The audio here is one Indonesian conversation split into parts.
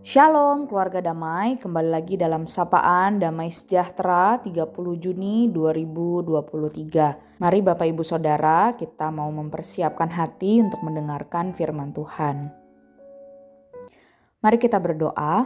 Shalom keluarga damai, kembali lagi dalam Sapaan Damai Sejahtera 30 Juni 2023. Mari Bapak Ibu Saudara, kita mau mempersiapkan hati untuk mendengarkan firman Tuhan. Mari kita berdoa.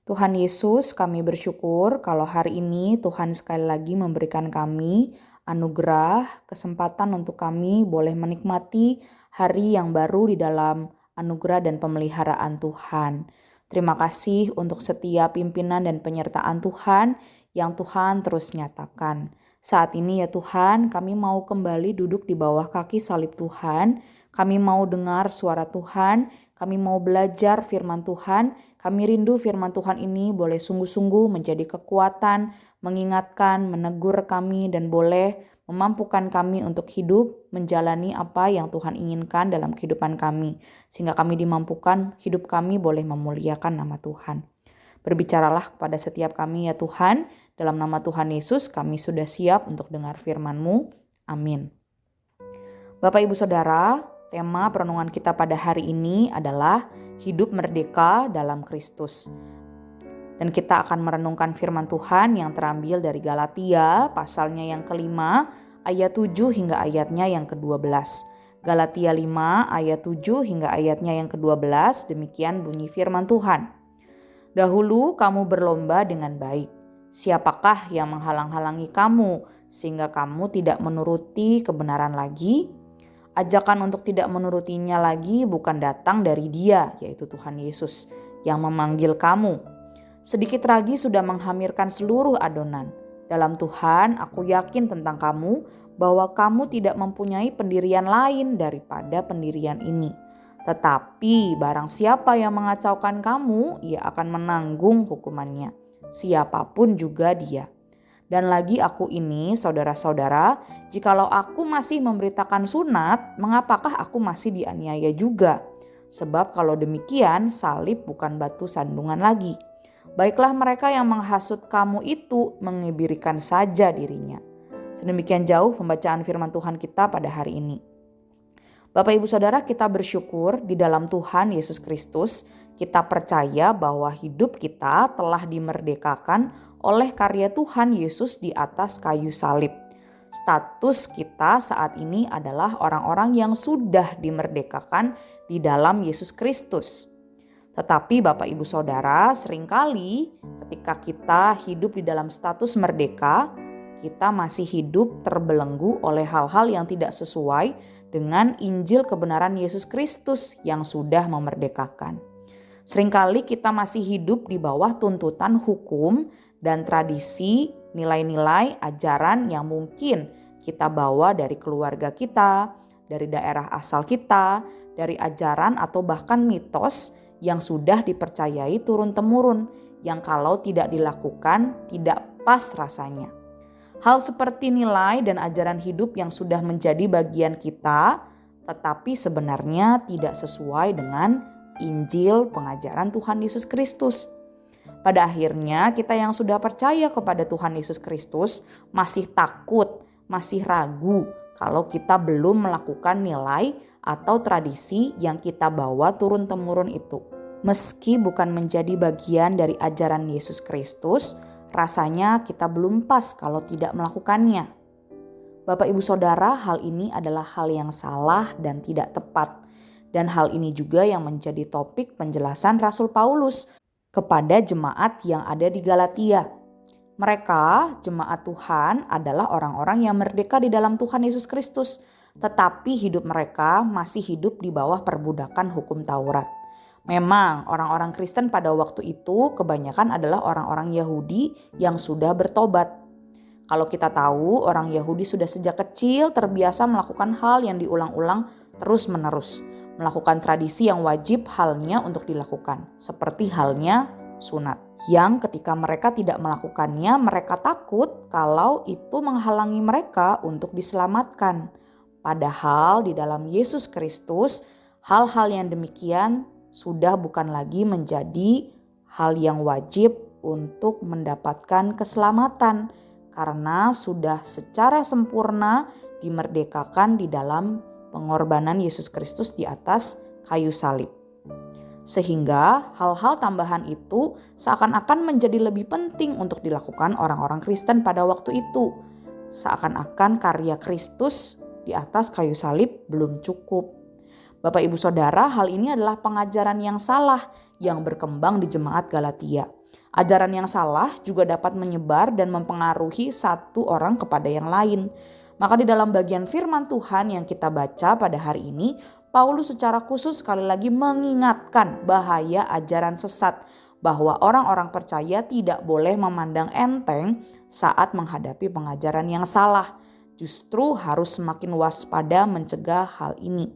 Tuhan Yesus, kami bersyukur kalau hari ini Tuhan sekali lagi memberikan kami anugerah, kesempatan untuk kami boleh menikmati hari yang baru di dalam anugerah dan pemeliharaan Tuhan. Terima kasih untuk setiap pimpinan dan penyertaan Tuhan yang Tuhan terus nyatakan. Saat ini ya Tuhan, kami mau kembali duduk di bawah kaki salib Tuhan. Kami mau dengar suara Tuhan, kami mau belajar firman Tuhan. Kami rindu firman Tuhan ini boleh sungguh-sungguh menjadi kekuatan, mengingatkan, menegur kami dan boleh memampukan kami untuk hidup menjalani apa yang Tuhan inginkan dalam kehidupan kami. Sehingga kami dimampukan hidup kami boleh memuliakan nama Tuhan. Berbicaralah kepada setiap kami ya Tuhan. Dalam nama Tuhan Yesus kami sudah siap untuk dengar firman-Mu. Amin. Bapak Ibu Saudara, tema perenungan kita pada hari ini adalah hidup merdeka dalam Kristus. Dan kita akan merenungkan firman Tuhan yang terambil dari Galatia pasalnya yang kelima ayat 7 hingga ayatnya yang ke-12. Galatia 5 ayat 7 hingga ayatnya yang ke-12, demikian bunyi firman Tuhan. Dahulu kamu berlomba dengan baik. Siapakah yang menghalang-halangi kamu sehingga kamu tidak menuruti kebenaran lagi? Ajakan untuk tidak menurutinya lagi bukan datang dari Dia, yaitu Tuhan Yesus, yang memanggil kamu. Sedikit lagi sudah menghamirkan seluruh adonan. Dalam Tuhan, aku yakin tentang kamu bahwa kamu tidak mempunyai pendirian lain daripada pendirian ini. Tetapi barang siapa yang mengacaukan kamu, ia akan menanggung hukumannya. Siapapun juga dia. Dan lagi aku ini, saudara-saudara, jikalau aku masih memberitakan sunat, mengapakah aku masih dianiaya juga? Sebab kalau demikian, salib bukan batu sandungan lagi. Baiklah mereka yang menghasut kamu itu mengibirikan saja dirinya. Sedemikian jauh pembacaan firman Tuhan kita pada hari ini. Bapak Ibu Saudara, kita bersyukur di dalam Tuhan Yesus Kristus. Kita percaya bahwa hidup kita telah dimerdekakan oleh karya Tuhan Yesus di atas kayu salib. Status kita saat ini adalah orang-orang yang sudah dimerdekakan di dalam Yesus Kristus. Tetapi Bapak Ibu Saudara, seringkali ketika kita hidup di dalam status merdeka, kita masih hidup terbelenggu oleh hal-hal yang tidak sesuai dengan Injil kebenaran Yesus Kristus yang sudah memerdekakan. Seringkali kita masih hidup di bawah tuntutan hukum dan tradisi, nilai-nilai ajaran yang mungkin kita bawa dari keluarga kita, dari daerah asal kita, dari ajaran atau bahkan mitos yang sudah dipercayai turun-temurun, yang kalau tidak dilakukan tidak pas rasanya. Hal seperti nilai dan ajaran hidup yang sudah menjadi bagian kita, tetapi sebenarnya tidak sesuai dengan Injil pengajaran Tuhan Yesus Kristus. Pada akhirnya kita yang sudah percaya kepada Tuhan Yesus Kristus masih takut, masih ragu kalau kita belum melakukan nilai atau tradisi yang kita bawa turun-temurun itu. Meski bukan menjadi bagian dari ajaran Yesus Kristus, rasanya kita belum pas kalau tidak melakukannya. Bapak Ibu Saudara, hal ini adalah hal yang salah dan tidak tepat. Dan hal ini juga yang menjadi topik penjelasan Rasul Paulus kepada jemaat yang ada di Galatia. Mereka, jemaat Tuhan, adalah orang-orang yang merdeka di dalam Tuhan Yesus Kristus. Tetapi hidup mereka masih hidup di bawah perbudakan hukum Taurat. Memang orang-orang Kristen pada waktu itu kebanyakan adalah orang-orang Yahudi yang sudah bertobat. Kalau kita tahu orang Yahudi sudah sejak kecil terbiasa melakukan hal yang diulang-ulang terus-menerus. Melakukan tradisi yang wajib halnya untuk dilakukan. Seperti halnya sunat. Yang ketika mereka tidak melakukannya mereka takut kalau itu menghalangi mereka untuk diselamatkan. Padahal di dalam Yesus Kristus hal-hal yang demikian sudah bukan lagi menjadi hal yang wajib untuk mendapatkan keselamatan karena sudah secara sempurna dimerdekakan di dalam pengorbanan Yesus Kristus di atas kayu salib. Sehingga hal-hal tambahan itu seakan-akan menjadi lebih penting untuk dilakukan orang-orang Kristen pada waktu itu. Seakan-akan karya Kristus di atas kayu salib belum cukup. Bapak Ibu Saudara, hal ini adalah pengajaran yang salah yang berkembang di jemaat Galatia. Ajaran yang salah juga dapat menyebar dan mempengaruhi satu orang kepada yang lain. Maka di dalam bagian firman Tuhan yang kita baca pada hari ini, Paulus secara khusus sekali lagi mengingatkan bahaya ajaran sesat, bahwa orang-orang percaya tidak boleh memandang enteng saat menghadapi pengajaran yang salah. Justru harus semakin waspada mencegah hal ini.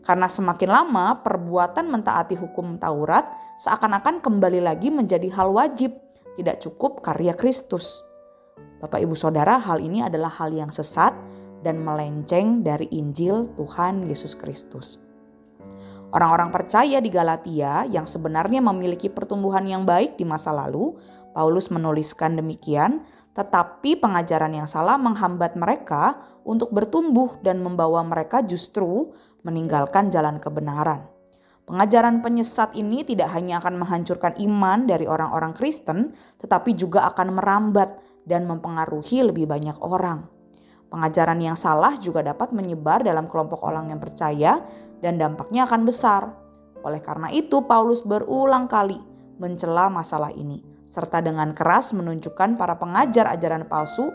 Karena semakin lama perbuatan mentaati hukum Taurat seakan-akan kembali lagi menjadi hal wajib, tidak cukup karya Kristus. Bapak Ibu Saudara, hal ini adalah hal yang sesat dan melenceng dari Injil Tuhan Yesus Kristus. Orang-orang percaya di Galatia yang sebenarnya memiliki pertumbuhan yang baik di masa lalu, Paulus menuliskan demikian, tetapi pengajaran yang salah menghambat mereka untuk bertumbuh dan membawa mereka justru meninggalkan jalan kebenaran. Pengajaran penyesat ini tidak hanya akan menghancurkan iman dari orang-orang Kristen, tetapi juga akan merambat dan mempengaruhi lebih banyak orang. Pengajaran yang salah juga dapat menyebar dalam kelompok orang yang percaya dan dampaknya akan besar. Oleh karena itu, Paulus berulang kali mencela masalah ini, serta dengan keras menunjukkan para pengajar ajaran palsu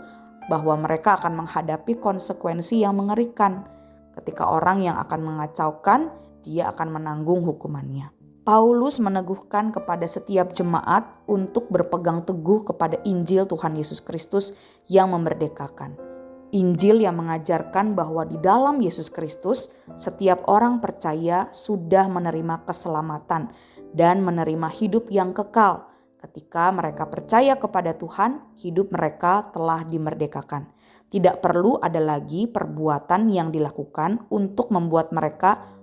bahwa mereka akan menghadapi konsekuensi yang mengerikan. Ketika orang yang akan mengacaukan, dia akan menanggung hukumannya. Paulus meneguhkan kepada setiap jemaat untuk berpegang teguh kepada Injil Tuhan Yesus Kristus yang memerdekakan. Injil yang mengajarkan bahwa di dalam Yesus Kristus setiap orang percaya sudah menerima keselamatan dan menerima hidup yang kekal. Ketika mereka percaya kepada Tuhan, hidup mereka telah dimerdekakan. Tidak perlu ada lagi perbuatan yang dilakukan untuk membuat mereka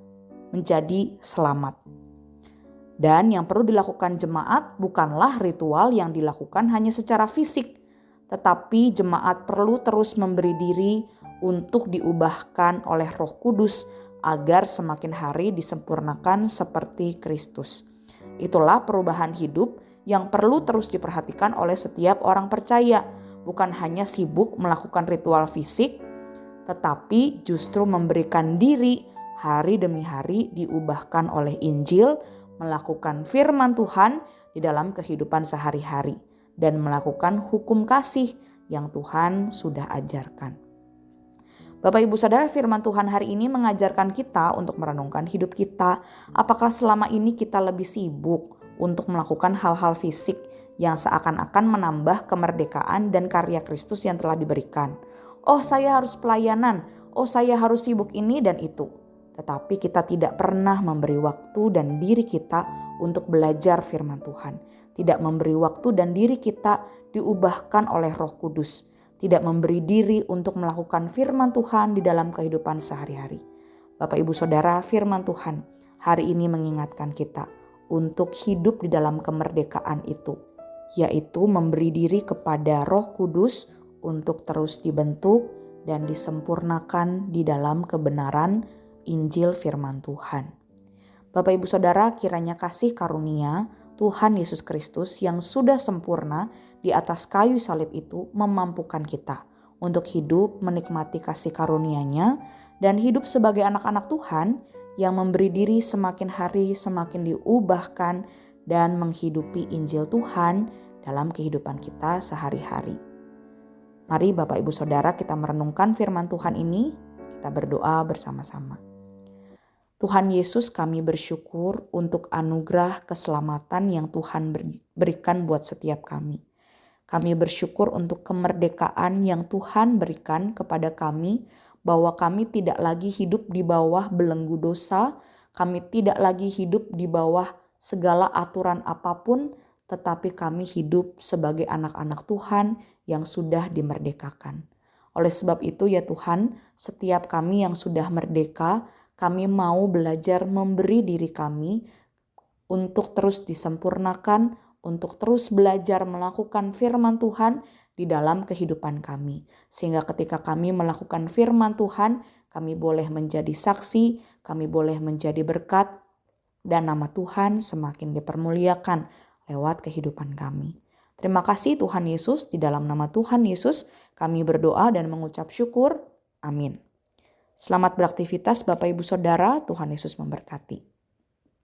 menjadi selamat. Dan yang perlu dilakukan jemaat bukanlah ritual yang dilakukan hanya secara fisik, tetapi jemaat perlu terus memberi diri untuk diubahkan oleh Roh Kudus agar semakin hari disempurnakan seperti Kristus. Itulah perubahan hidup yang perlu terus diperhatikan oleh setiap orang percaya, bukan hanya sibuk melakukan ritual fisik, tetapi justru memberikan diri hari demi hari diubahkan oleh Injil, melakukan firman Tuhan di dalam kehidupan sehari-hari, dan melakukan hukum kasih yang Tuhan sudah ajarkan. Bapak Ibu Saudara, firman Tuhan hari ini mengajarkan kita untuk merenungkan hidup kita. Apakah selama ini kita lebih sibuk untuk melakukan hal-hal fisik yang seakan-akan menambah kemerdekaan dan karya Kristus yang telah diberikan? Oh, saya harus pelayanan. Oh, saya harus sibuk ini dan itu. Tetapi kita tidak pernah memberi waktu dan diri kita untuk belajar firman Tuhan. Tidak memberi waktu dan diri kita diubahkan oleh Roh Kudus. Tidak memberi diri untuk melakukan firman Tuhan di dalam kehidupan sehari-hari. Bapak Ibu Saudara, firman Tuhan hari ini mengingatkan kita untuk hidup di dalam kemerdekaan itu, yaitu memberi diri kepada Roh Kudus untuk terus dibentuk dan disempurnakan di dalam kebenaran Injil firman Tuhan. Bapak Ibu Saudara, kiranya kasih karunia Tuhan Yesus Kristus yang sudah sempurna di atas kayu salib itu memampukan kita untuk hidup menikmati kasih karunia-Nya dan hidup sebagai anak-anak Tuhan yang memberi diri semakin hari semakin diubahkan dan menghidupi Injil Tuhan dalam kehidupan kita sehari-hari. Mari Bapak Ibu Saudara, kita merenungkan firman Tuhan ini, kita berdoa bersama-sama. Tuhan Yesus, kami bersyukur untuk anugerah keselamatan yang Tuhan berikan buat setiap kami. Kami bersyukur untuk kemerdekaan yang Tuhan berikan kepada kami, bahwa kami tidak lagi hidup di bawah belenggu dosa, kami tidak lagi hidup di bawah segala aturan apapun, tetapi kami hidup sebagai anak-anak Tuhan yang sudah dimerdekakan. Oleh sebab itu ya Tuhan, setiap kami yang sudah merdeka, kami mau belajar memberi diri kami untuk terus disempurnakan, untuk terus belajar melakukan firman Tuhan di dalam kehidupan kami. Sehingga ketika kami melakukan firman Tuhan, kami boleh menjadi saksi, kami boleh menjadi berkat, dan nama Tuhan semakin dipermuliakan lewat kehidupan kami. Terima kasih Tuhan Yesus, di dalam nama Tuhan Yesus kami berdoa dan mengucap syukur. Amin. Selamat beraktivitas Bapak Ibu Saudara, Tuhan Yesus memberkati.